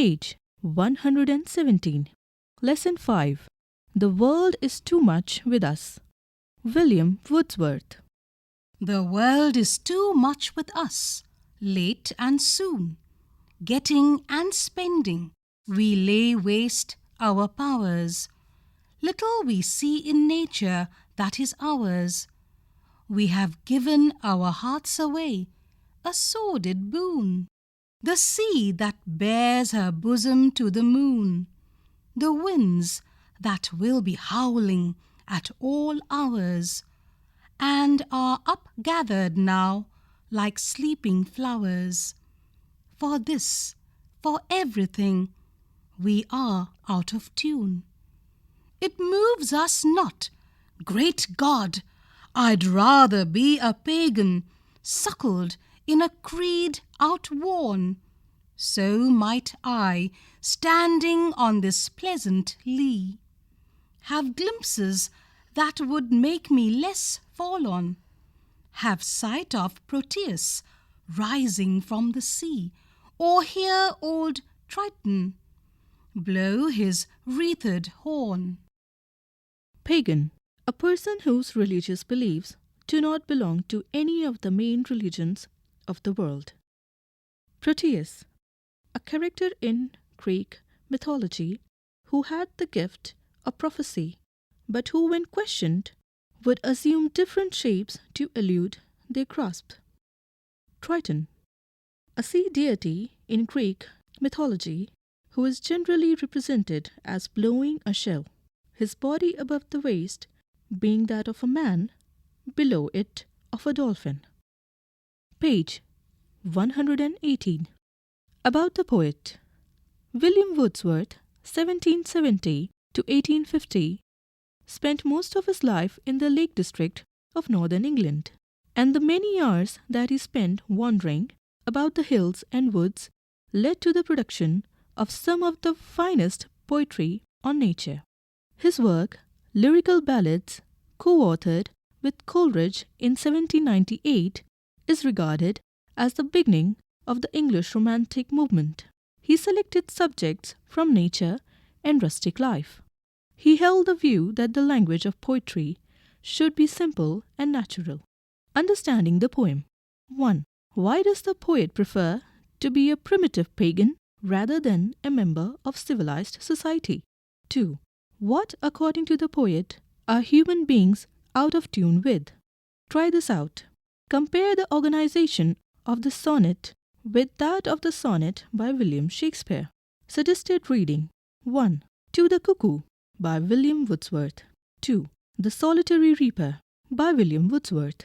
Page 117. Lesson 5. The world is too much with us. William Wordsworth. The world is too much with us, late and soon. Getting and spending, we lay waste our powers. Little we see in nature that is ours. We have given our hearts away, a sordid boon. The sea that bares her bosom to the moon, the winds that will be howling at all hours, and are upgathered now like sleeping flowers. For this, for everything, we are out of tune. It moves us not. Great God, I'd rather be a pagan, suckled in a creed outworn. So might I, standing on this pleasant lea, have glimpses that would make me less forlorn, have sight of Proteus rising from the sea, or hear old Triton blow his wreathed horn. Pagan, a person whose religious beliefs do not belong to any of the main religions of the world. Proteus, a character in Greek mythology who had the gift of prophecy, but who, when questioned, would assume different shapes to elude their grasp. Triton, a sea deity in Greek mythology who is generally represented as blowing a shell, his body above the waist being that of a man, below it of a dolphin. Page 118. About the poet. William Wordsworth, 1770 to 1850, spent most of his life in the Lake District of northern England, and the many hours that he spent wandering about the hills and woods led to the production of some of the finest poetry on nature. His work, Lyrical Ballads, co-authored with Coleridge in 1798, is regarded as the beginning of the English Romantic movement. He selected subjects from nature and rustic life. He held the view that the language of poetry should be simple and natural. Understanding the poem. 1. Why does the poet prefer to be a primitive pagan rather than a member of civilized society? 2. What, according to the poet, are human beings out of tune with? Try this out. Compare the organization of the sonnet with that of the sonnet by William Shakespeare. Suggested reading. 1. To the Cuckoo by William Wordsworth. 2. The Solitary Reaper by William Wordsworth.